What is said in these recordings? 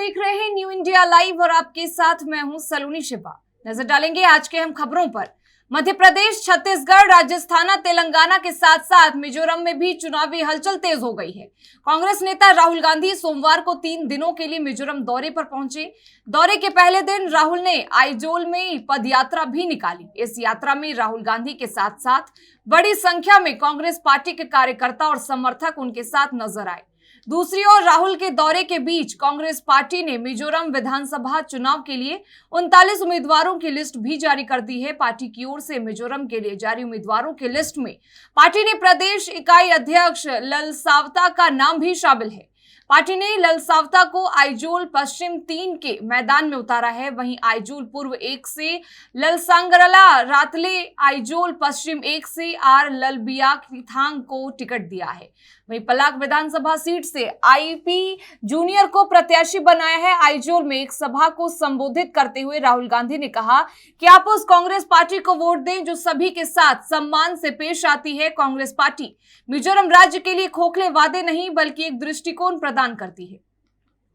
देख रहे हैं न्यू इंडिया लाइव और आपके साथ मैं हूं सलोनी शिपा। नजर डालेंगे आज के हम खबरों पर। मध्य प्रदेश, छत्तीसगढ़, राजस्थान, तेलंगाना के साथ साथ मिजोरम में भी चुनावी हलचल तेज हो गई है। कांग्रेस नेता राहुल गांधी सोमवार को 3 दिनों के लिए मिजोरम दौरे पर पहुंचे। दौरे के पहले दिन राहुल ने आइजोल में पदयात्रा भी निकाली। इस यात्रा में राहुल गांधी के साथ साथ बड़ी संख्या में कांग्रेस पार्टी के कार्यकर्ता और समर्थक उनके साथ नजर आए। दूसरी ओर राहुल के दौरे के बीच कांग्रेस पार्टी ने मिजोरम विधानसभा चुनाव के लिए 39 उम्मीदवारों की लिस्ट भी जारी कर दी है। पार्टी की ओर से मिजोरम के लिए जारी उम्मीदवारों की लिस्ट में पार्टी ने प्रदेश इकाई अध्यक्ष ललसावता का नाम भी शामिल है। पार्टी ने ललसावता को आइजोल पश्चिम 3 के मैदान में उतारा है। वहीं आइजोल पूर्व 1 से ललसांगरला रातले, आइजोल पश्चिम 1 से आर ललबियाथांग को टिकट दिया है। वहीं पलाक विधानसभा सीट से आईपी जूनियर को प्रत्याशी बनाया है। आइजोल में एक सभा को संबोधित करते हुए राहुल गांधी ने कहा कि आप उस कांग्रेस पार्टी को वोट दें जो सभी के साथ सम्मान से पेश आती है। कांग्रेस पार्टी मिजोरम राज्य के लिए खोखले वादे नहीं बल्कि एक दृष्टिकोण प्रदान करती है।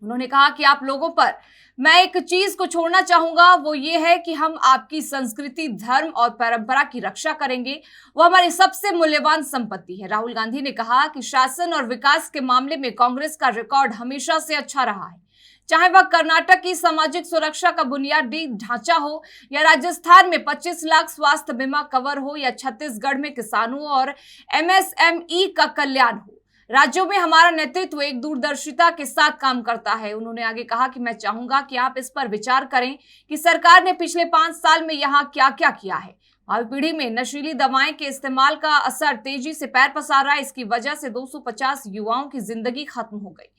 उन्होंने कहा कि आप लोगों पर मैं एक चीज को छोड़ना चाहूंगा, वो ये है कि हम आपकी संस्कृति, धर्म और परंपरा की रक्षा करेंगे। वो हमारी सबसे मूल्यवान संपत्ति है। राहुल गांधी ने कहा कि शासन और विकास के मामले में कांग्रेस का रिकॉर्ड हमेशा से अच्छा रहा है, चाहे वह कर्नाटक की सामाजिक सुरक्षा का बुनियादी ढांचा हो या राजस्थान में 25 लाख स्वास्थ्य बीमा कवर हो या छत्तीसगढ़ में किसानों और एमएसएमई का कल्याण हो। राज्यों में हमारा नेतृत्व एक दूरदर्शिता के साथ काम करता है। उन्होंने आगे कहा कि मैं चाहूंगा कि आप इस पर विचार करें कि सरकार ने पिछले 5 साल में यहाँ क्या क्या किया है। भावी पीढ़ी में नशीली दवाएं के इस्तेमाल का असर तेजी से पैर पसार रहा है। इसकी वजह से 250 युवाओं की जिंदगी खत्म हो गई।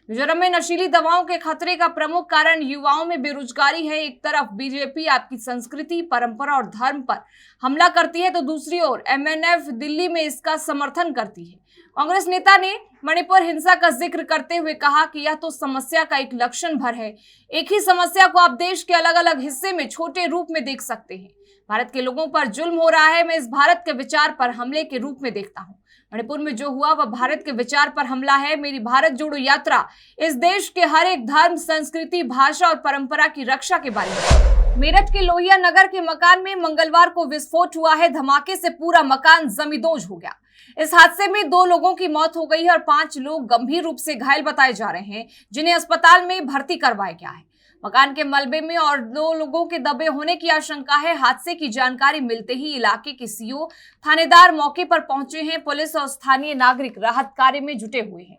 मिजोरम में नशीली दवाओं के खतरे का प्रमुख कारण युवाओं में बेरोजगारी है। एक तरफ बीजेपी आपकी संस्कृति, परंपरा और धर्म पर हमला करती है तो दूसरी ओर एमएनएफ दिल्ली में इसका समर्थन करती है। कांग्रेस नेता ने मणिपुर हिंसा का जिक्र करते हुए कहा कि यह तो समस्या का एक लक्षण भर है। एक ही समस्या को आप देश के अलग अलग हिस्से में छोटे रूप में देख सकते हैं। भारत के लोगों पर जुल्म हो रहा है, मैं इस भारत के विचार पर हमले के रूप में देखता हूं। मणिपुर में जो हुआ वह भारत के विचार पर हमला है। मेरी भारत जोड़ो यात्रा इस देश के हर एक धर्म, संस्कृति, भाषा और परंपरा की रक्षा के बारे में। मेरठ के लोहिया नगर के मकान में मंगलवार को विस्फोट हुआ है। धमाके से पूरा मकान जमींदोज हो गया। इस हादसे में 2 लोगों की मौत हो गई है और 5 लोग गंभीर रूप से घायल बताए जा रहे हैं, जिन्हें अस्पताल में भर्ती करवाया गया है। मकान के मलबे में और 2 लोगों के दबे होने की आशंका है। हादसे की जानकारी मिलते ही इलाके के सीओ, थानेदार मौके पर पहुंचे हैं। पुलिस और स्थानीय नागरिक राहत कार्य में जुटे हुए हैं।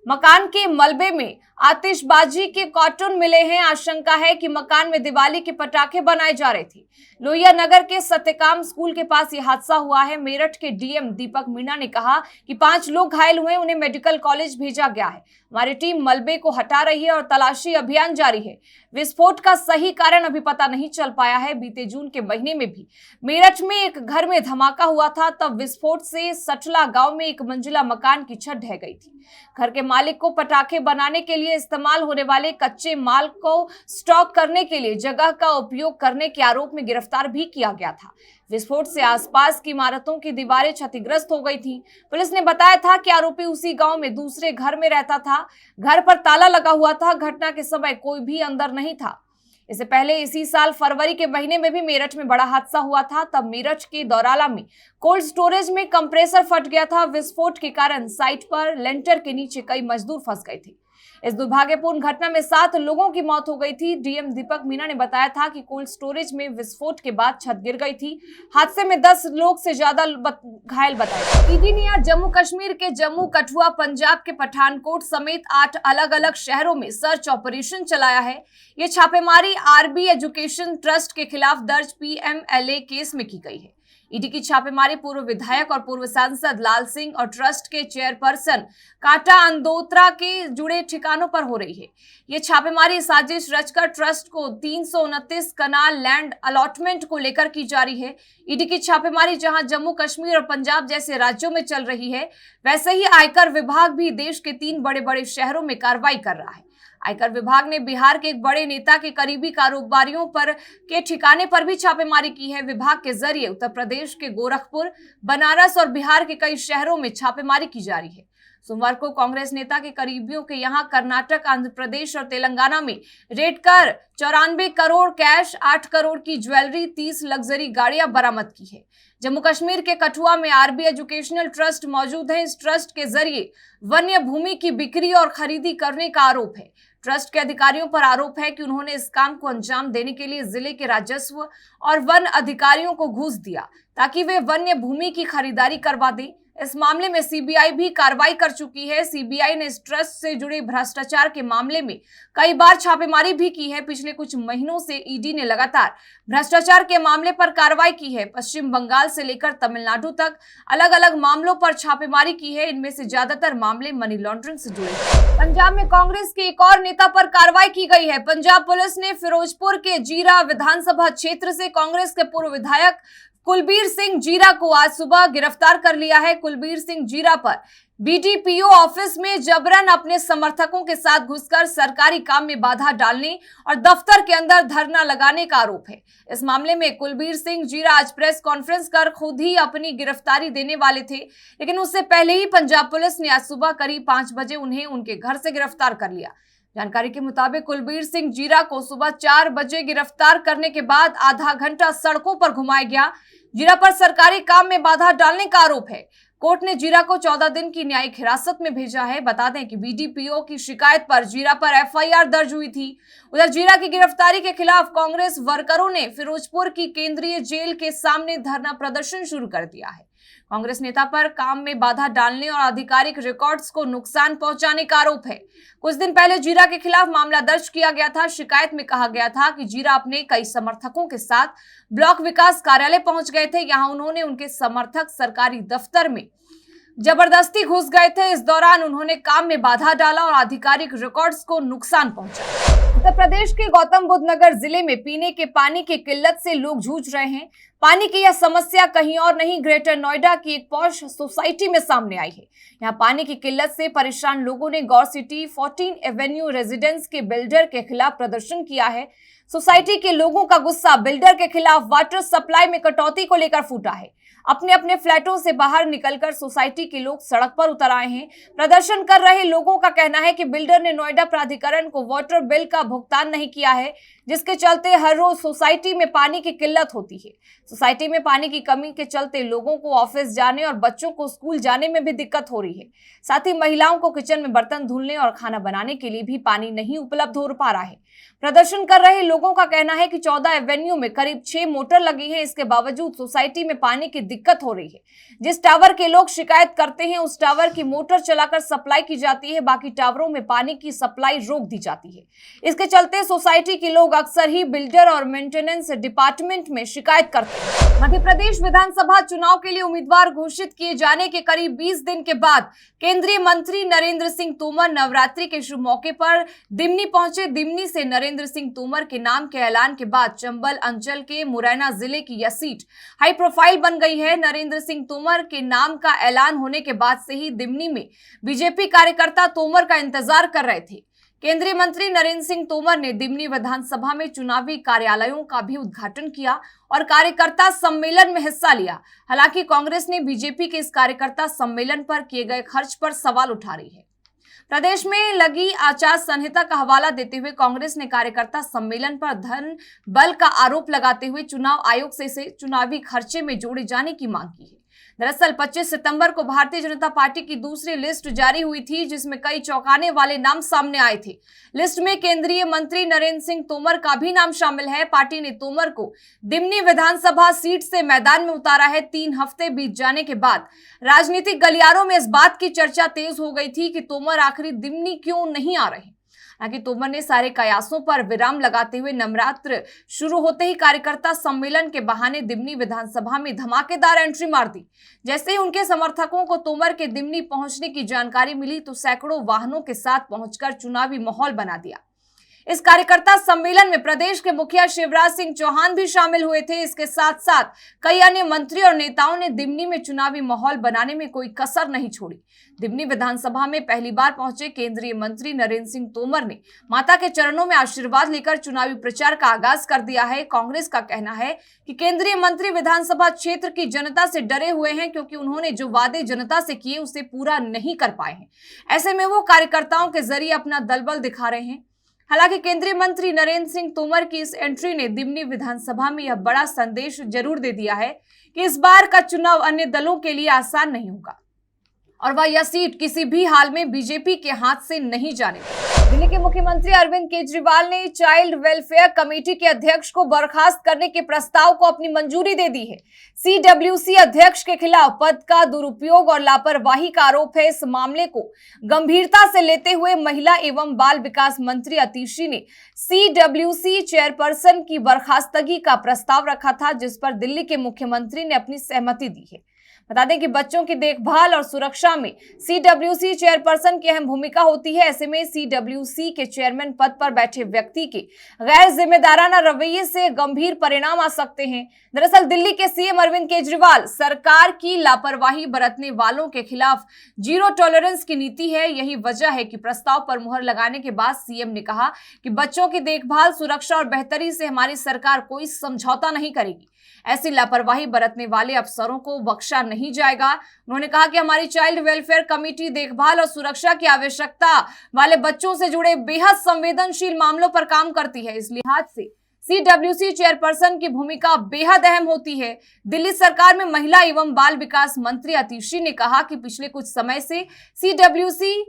मकान के मलबे में आतिशबाजी के कार्टून मिले हैं। आशंका है कि मकान में दिवाली के पटाखे बनाए जा रहे थे। लोहिया नगर के सत्यकाम स्कूल के पास यह हादसा हुआ है। मेरठ के डीएम दीपक मीणा ने कहा कि 5 लोग घायल हुए, उन्हें मेडिकल कॉलेज भेजा गया है। हमारी टीम मलबे को हटा रही है और तलाशी अभियान जारी है। विस्फोट का सही कारण अभी पता नहीं चल पाया है। बीते जून के महीने में भी मेरठ में एक घर में धमाका हुआ था। तब विस्फोट से सटला गांव में एक मंजिला मकान की छत ढह गई थी। घर के मालिक को पटाखे बनाने के लिए इस्तेमाल होने वाले कच्चे माल को स्टॉक करने के लिए जगह का उपयोग करने के आरोप में गिरफ्तार भी किया गया था। विस्फोट से आसपास की इमारतों की दीवारें क्षतिग्रस्त हो गई थीं। पुलिस ने बताया था कि आरोपी उसी गांव में दूसरे घर में रहता था। घर पर ताला लगा हुआ था। घटना के समय कोई भी अंदर नहीं था। इससे पहले इसी साल फरवरी के महीने में भी मेरठ में बड़ा हादसा हुआ था। तब मेरठ के दौराला में कोल्ड स्टोरेज में कंप्रेसर फट गया था। विस्फोट के कारण साइट पर लेंटर के नीचे कई मजदूर फंस गए थे। इस दुर्भाग्यपूर्ण घटना में 7 लोगों की मौत हो गई थी। डीएम दीपक मीणा ने बताया था कि कोल्ड स्टोरेज में विस्फोट के बाद छत गिर गई थी। हादसे में 10 लोग से ज्यादा घायल बताए। ईडी ने आज जम्मू कश्मीर के जम्मू, कठुआ, पंजाब के पठानकोट समेत 8 अलग अलग शहरों में सर्च ऑपरेशन चलाया है। ये छापेमारी आरबी एजुकेशन ट्रस्ट के खिलाफ दर्ज पीएमएलए केस में की गई है। ईडी की छापेमारी पूर्व विधायक और पूर्व सांसद लाल सिंह और ट्रस्ट के चेयरपर्सन काटा अंदोत्रा के जुड़े ठिकानों पर हो रही है। ये छापेमारी साजिश रचकर ट्रस्ट को 329 कनाल लैंड अलॉटमेंट को लेकर की जा रही है। ईडी की छापेमारी जहां जम्मू कश्मीर और पंजाब जैसे राज्यों में चल रही है, वैसे ही आयकर विभाग भी देश के 3 बड़े बड़े शहरों में कार्रवाई कर रहा है। आयकर विभाग ने बिहार के एक बड़े नेता के करीबी कारोबारियों पर के ठिकाने पर भी छापेमारी की है। विभाग के जरिए उत्तर प्रदेश के गोरखपुर, बनारस और बिहार के कई शहरों में छापेमारी की जा रही है। सोमवार को कांग्रेस नेता के करीबियों के यहां कर्नाटक, आंध्र प्रदेश और तेलंगाना में रेड कर 94 करोड़ कैश, 8 करोड़ की ज्वेलरी, 30 लग्जरी गाड़ियां बरामद की है। जम्मू कश्मीर के कठुआ में आरबी एजुकेशनल ट्रस्ट मौजूद है। इस ट्रस्ट के जरिए वन्य भूमि की बिक्री और खरीदी करने का आरोप है। ट्रस्ट के अधिकारियों पर आरोप है कि उन्होंने इस काम को अंजाम देने के लिए जिले के राजस्व और वन अधिकारियों को घूस दिया ताकि वे वन्य भूमि की खरीदारी करवा दें। इस मामले में सीबीआई भी कार्रवाई कर चुकी है। सीबीआई ने इस ट्रस्ट से जुड़े भ्रष्टाचार के मामले में कई बार छापेमारी भी की है। पिछले कुछ महीनों से ईडी ने लगातार भ्रष्टाचार के मामले पर कार्रवाई की है। पश्चिम बंगाल से लेकर तमिलनाडु तक अलग अलग मामलों पर छापेमारी की है। इनमें से ज्यादातर मामले मनी लॉन्ड्रिंग से जुड़े हैं। पंजाब में कांग्रेस के एक और नेता पर कार्रवाई की गई है। पंजाब पुलिस ने फिरोजपुर के जीरा विधानसभा क्षेत्र से कांग्रेस के पूर्व विधायक कुलबीर सिंह जीरा को आज सुबह गिरफ्तार कर लिया है। कुलबीर सिंह जीरा पर बीडीपीओ ऑफिस में जबरन अपने समर्थकों के साथ घुसकर सरकारी काम में बाधा डालने और दफ्तर के अंदर धरना लगाने का आरोप है। इस मामले में कुलबीर सिंह जीरा आज प्रेस कॉन्फ्रेंस कर खुद ही अपनी गिरफ्तारी देने वाले थे, लेकिन उससे पहले ही पंजाब पुलिस ने आज सुबह करीब 5 बजे उन्हें उनके घर से गिरफ्तार कर लिया। जानकारी के मुताबिक कुलबीर सिंह जीरा को सुबह 4 बजे गिरफ्तार करने के बाद आधा घंटा सड़कों पर घुमाया गया। जीरा पर सरकारी काम में बाधा डालने का आरोप है। कोर्ट ने जीरा को 14 दिन की न्यायिक हिरासत में भेजा है। बता दें कि बीडीपीओ की शिकायत पर जीरा पर एफआईआर दर्ज हुई थी। उधर जीरा की गिरफ्तारी के खिलाफ कांग्रेस वर्करों ने फिरोजपुर की केंद्रीय जेल के सामने धरना प्रदर्शन शुरू कर दिया है। कांग्रेस नेता पर काम में बाधा डालने और आधिकारिक रिकॉर्ड्स को नुकसान पहुंचाने का आरोप है। कुछ दिन पहले जीरा के खिलाफ मामला दर्ज किया गया था। शिकायत में कहा गया था कि जीरा अपने कई समर्थकों के साथ ब्लॉक विकास कार्यालय पहुंच गए थे। यहां उन्होंने उनके समर्थक सरकारी दफ्तर में जबरदस्ती घुस गए थे। इस दौरान उन्होंने काम में बाधा डाला और आधिकारिक रिकॉर्ड्स को नुकसान पहुंचाया। उत्तर प्रदेश के गौतम बुद्ध नगर जिले में पीने के पानी की किल्लत से लोग जूझ रहे हैं। पानी की यह समस्या कहीं और नहीं, ग्रेटर नोएडा की एक पॉश सोसाइटी में सामने आई है। यहाँ पानी की किल्लत से परेशान लोगों ने गौर सिटी 14 एवेन्यू रेजिडेंस के बिल्डर के खिलाफ प्रदर्शन किया है। सोसाइटी के लोगों का गुस्सा बिल्डर के खिलाफ वाटर सप्लाई में कटौती को लेकर फूटा है। अपने अपने फ्लैटों से बाहर निकलकर सोसाइटी के लोग सड़क पर उतर आए हैं। प्रदर्शन कर रहे लोगों का कहना है कि बिल्डर ने नोएडा प्राधिकरण को वाटर बिल का भुगतान नहीं किया है, जिसके चलते हर रोज सोसाइटी में पानी की किल्लत होती है। सोसाइटी में पानी की कमी के चलते लोगों को ऑफिस जाने और बच्चों को स्कूल जाने में भी दिक्कत हो रही है। साथ ही महिलाओं को किचन में बर्तन धुलने और खाना बनाने के लिए भी पानी नहीं उपलब्ध हो पा रहा है। प्रदर्शन कर रहे लोगों का कहना है कि 14 एवेन्यू में करीब 6 मोटर लगी है। इसके बावजूद सोसाइटी में पानी की दिक्कत हो रही है। जिस टावर के लोग शिकायत करते हैं उस टावर की मोटर चलाकर सप्लाई की जाती है, बाकी टावरों में पानी की सप्लाई रोक दी जाती है। इसके चलते सोसाइटी के लोग अक्सर ही बिल्डर और मेंटेनेंस डिपार्टमेंट में शिकायत करते हैं। मध्य प्रदेश विधानसभा चुनाव के लिए उम्मीदवार घोषित किए जाने के करीब 20 दिन के बाद केंद्रीय मंत्री नरेंद्र सिंह तोमर नवरात्रि के शुभ मौके पर दिमनी पहुंचे। दिमनी से नरेंद्र सिंह तोमर के नाम के ऐलान के बाद चंबल अंचल के मुरैना जिले की यह सीट हाई प्रोफाइल बन गई है। नरेंद्र सिंह तोमर के नाम का ऐलान होने के बाद से ही दिमनी में बीजेपी कार्यकर्ता तोमर का इंतजार कर रहे थे। केंद्रीय मंत्री नरेंद्र सिंह तोमर ने दिमनी विधानसभा में चुनावी कार्यालयों का भी उद्घाटन किया और कार्यकर्ता सम्मेलन में हिस्सा लिया। हालांकि कांग्रेस ने बीजेपी के इस कार्यकर्ता सम्मेलन पर किए गए खर्च पर सवाल उठा रही है। प्रदेश में लगी आचार संहिता का हवाला देते हुए कांग्रेस ने कार्यकर्ता सम्मेलन पर धन बल का आरोप लगाते हुए चुनाव आयोग से इसे चुनावी खर्चे में जोड़े जाने की मांग की है। दरअसल 25 सितंबर को भारतीय जनता पार्टी की दूसरी लिस्ट जारी हुई थी, जिसमें कई चौंकाने वाले नाम सामने आए थे। लिस्ट में केंद्रीय मंत्री नरेंद्र सिंह तोमर का भी नाम शामिल है। पार्टी ने तोमर को दिमनी विधानसभा सीट से मैदान में उतारा है। 3 हफ्ते बीत जाने के बाद राजनीतिक गलियारों में इस बात की चर्चा तेज हो गई थी कि तोमर आखिर दिमनी क्यों नहीं आ रहे। हालांकि तोमर ने सारे कयासों पर विराम लगाते हुए नवरात्र शुरू होते ही कार्यकर्ता सम्मेलन के बहाने दिमनी विधानसभा में धमाकेदार एंट्री मार दी। जैसे ही उनके समर्थकों को तोमर के दिमनी पहुंचने की जानकारी मिली तो सैकड़ों वाहनों के साथ पहुंचकर चुनावी माहौल बना दिया। इस कार्यकर्ता सम्मेलन में प्रदेश के मुखिया शिवराज सिंह चौहान भी शामिल हुए थे। इसके साथ साथ कई अन्य मंत्री और नेताओं ने दिमनी में चुनावी माहौल बनाने में कोई कसर नहीं छोड़ी। दिमनी विधानसभा में पहली बार पहुंचे केंद्रीय मंत्री नरेंद्र सिंह तोमर ने माता के चरणों में आशीर्वाद लेकर चुनावी प्रचार का आगाज कर दिया है। कांग्रेस का कहना है कि केंद्रीय मंत्री विधानसभा क्षेत्र की जनता से डरे हुए हैं, क्योंकि उन्होंने जो वादे जनता से किए उसे पूरा नहीं कर पाए हैं। ऐसे में वो कार्यकर्ताओं के जरिए अपना दलबल दिखा रहे हैं। हालांकि केंद्रीय मंत्री नरेंद्र सिंह तोमर की इस एंट्री ने दिमनी विधानसभा में यह बड़ा संदेश जरूर दे दिया है कि इस बार का चुनाव अन्य दलों के लिए आसान नहीं होगा और वह यह सीट किसी भी हाल में बीजेपी के हाथ से नहीं जाने। दिल्ली के मुख्यमंत्री अरविंद केजरीवाल ने चाइल्ड वेलफेयर कमेटी के अध्यक्ष को बर्खास्त करने के प्रस्ताव को अपनी मंजूरी दे दी है। सीडब्ल्यूसी अध्यक्ष के खिलाफ पद का दुरुपयोग और लापरवाही का आरोप है। इस मामले को गंभीरता से लेते हुए महिला एवं बाल विकास मंत्री अतिशी ने सीडब्ल्यूसी चेयरपर्सन की बर्खास्तगी का प्रस्ताव रखा था, जिस पर दिल्ली के मुख्यमंत्री ने अपनी सहमति दी है। बता दें कि बच्चों की देखभाल और सुरक्षा में सीडब्ल्यूसी चेयरपर्सन की अहम भूमिका होती है। ऐसे में सीडब्ल्यूसी के चेयरमैन पद पर बैठे व्यक्ति के गैर जिम्मेदाराना रवैये से गंभीर परिणाम आ सकते हैं। दरअसल दिल्ली के सीएम अरविंद केजरीवाल सरकार की लापरवाही बरतने वालों के खिलाफ जीरो टॉलरेंस की नीति है। यही वजह है कि प्रस्ताव पर मुहर लगाने के बाद सीएम ने कहा कि बच्चों की देखभाल, सुरक्षा और बेहतरी से हमारी सरकार कोई समझौता नहीं करेगी। ऐसी लापरवाही बरतने वाले अफसरों को बख्शा नहीं जाएगा। उन्होंने कहा कि हमारी चाइल्ड वेलफेयर कमेटी देखभाल और सुरक्षा की आवश्यकता वाले बच्चों से जुड़े बेहद संवेदनशील मामलों पर काम करती है। इस लिहाज से सीडब्ल्यूसी चेयरपर्सन की भूमिका बेहद अहम होती है। दिल्ली सरकार में महिला एवं बाल विकास मंत्री अतिशी ने कहा कि पिछले कुछ समय से सीडब्ल्यूसी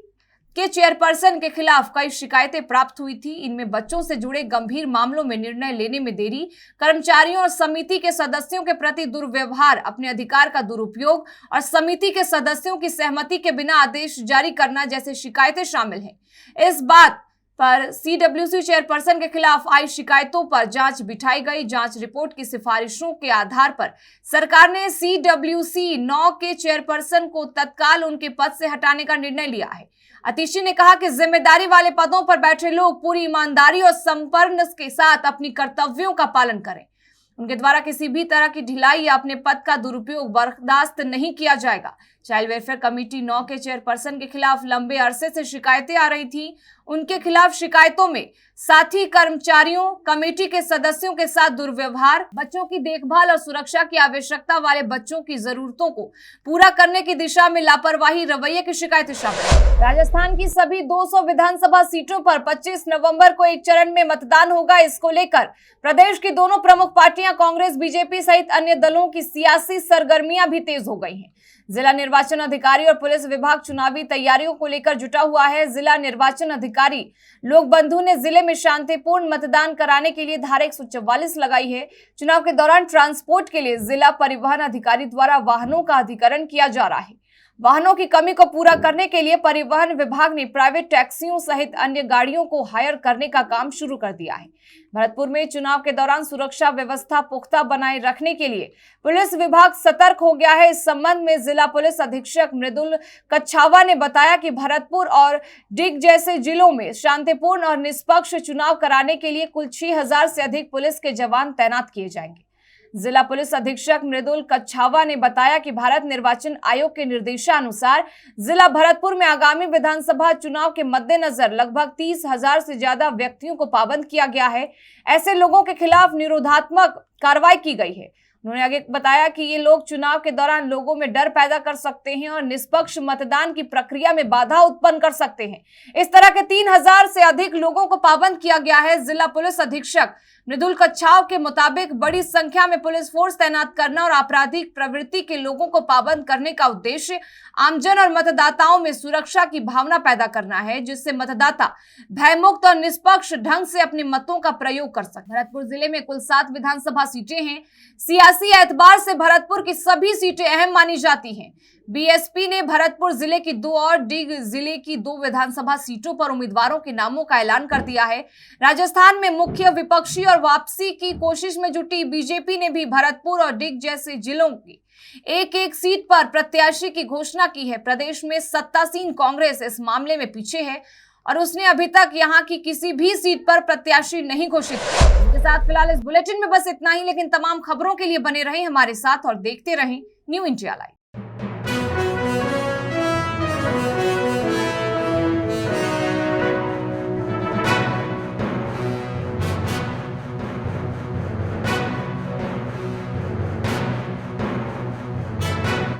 के चेयरपर्सन के खिलाफ कई शिकायतें प्राप्त हुई थी। इनमें बच्चों से जुड़े गंभीर मामलों में निर्णय लेने में देरी, कर्मचारियों और समिति के सदस्यों के प्रति दुर्व्यवहार, अपने अधिकार का दुरुपयोग और समिति के सदस्यों की सहमति के बिना आदेश जारी करना जैसे शिकायतें शामिल हैं। इस बात पर सीडब्ल्यूसी चेयरपर्सन के खिलाफ आई शिकायतों पर जांच बिठाई गई। जांच रिपोर्ट की सिफारिशों के आधार पर सरकार ने सीडब्ल्यूसी 9 के चेयरपर्सन को तत्काल उनके पद से हटाने का निर्णय लिया है। अतिशी ने कहा कि जिम्मेदारी वाले पदों पर बैठे लोग पूरी ईमानदारी और समर्पण के साथ अपनी कर्तव्यों का पालन करें। उनके द्वारा किसी भी तरह की ढिलाई या अपने पद का दुरुपयोग बर्दाश्त नहीं किया जाएगा। चाइल्ड वेलफेयर कमेटी 9 के चेयरपर्सन के खिलाफ लंबे अरसे से शिकायतें आ रही थी। उनके खिलाफ शिकायतों में साथी कर्मचारियों, कमेटी के सदस्यों के साथ दुर्व्यवहार, बच्चों की देखभाल और सुरक्षा की आवश्यकता वाले बच्चों की जरूरतों को पूरा करने की दिशा में लापरवाही रवैये की शिकायतें शामिल हैं। राजस्थान की सभी 200 विधानसभा सीटों पर 25 नवंबर को एक चरण में मतदान होगा। इसको लेकर प्रदेश की दोनों प्रमुख पार्टियां कांग्रेस, बीजेपी सहित अन्य दलों की सियासी सरगर्मियां भी तेज हो गई हैं। जिला निर्वाचन अधिकारी और पुलिस विभाग चुनावी तैयारियों को लेकर जुटा हुआ है। जिला निर्वाचन अधिकारी लोक बंधु ने जिले में शांतिपूर्ण मतदान कराने के लिए धारा 144 लगाई है। चुनाव के दौरान ट्रांसपोर्ट के लिए जिला परिवहन अधिकारी द्वारा वाहनों का अधिग्रहण किया जा रहा है। वाहनों की कमी को पूरा करने के लिए परिवहन विभाग ने प्राइवेट टैक्सियों सहित अन्य गाड़ियों को हायर करने का काम शुरू कर दिया है। भरतपुर में चुनाव के दौरान सुरक्षा व्यवस्था पुख्ता बनाए रखने के लिए पुलिस विभाग सतर्क हो गया है। इस संबंध में जिला पुलिस अधीक्षक मृदुल कच्छावा ने बताया कि भरतपुर और डिग जैसे जिलों में शांतिपूर्ण और निष्पक्ष चुनाव कराने के लिए कुल 6000 से अधिक पुलिस के जवान तैनात किए जाएंगे। जिला पुलिस अधीक्षक मृदुल कच्छावा ने बताया कि भारत निर्वाचन आयोग के निर्देशानुसार जिला भरतपुर में आगामी विधानसभा चुनाव के मद्देनजर लगभग 30,000 से ज्यादा व्यक्तियों को पाबंद किया गया है। ऐसे लोगों के खिलाफ निरोधात्मक कार्रवाई की गई है। उन्होंने आगे बताया कि ये लोग चुनाव के दौरान लोगों में डर पैदा कर सकते हैं और निष्पक्ष मतदान की प्रक्रिया में बाधा उत्पन्न कर सकते हैं। इस तरह के 3000 से अधिक लोगों को पाबंद किया गया है। जिला पुलिस अधीक्षक मृदुल कच्छाव के मुताबिक बड़ी संख्या में पुलिस फोर्स तैनात करना और आपराधिक प्रवृत्ति के लोगों को पाबंद करने का उद्देश्य आमजन और मतदाताओं में सुरक्षा की भावना पैदा करना है, जिससे मतदाता भयमुक्त और निष्पक्ष ढंग से अपने मतों का प्रयोग कर सके। भरतपुर जिले में कुल 7 विधानसभा सीटें हैं। सियासी एतबार से भरतपुर की सभी सीटें अहम मानी जाती हैं। बीएसपी ने भरतपुर जिले की 2 और डिग जिले की 2 विधानसभा सीटों पर उम्मीदवारों के नामों का ऐलान कर दिया है। राजस्थान में मुख्य विपक्षी और वापसी की कोशिश में जुटी बीजेपी ने भी भरतपुर और डिग जैसे जिलों की एक सीट पर प्रत्याशी की घोषणा की है। प्रदेश में सत्तासीन कांग्रेस इस मामले में पीछे है। और उसने अभी तक यहाँ की किसी भी सीट पर प्रत्याशी नहीं घोषित किया। इसके साथ फिलहाल इस बुलेटिन में बस इतना ही, लेकिन तमाम खबरों के लिए बने रहें हमारे साथ और देखते रहें न्यू इंडिया लाइव।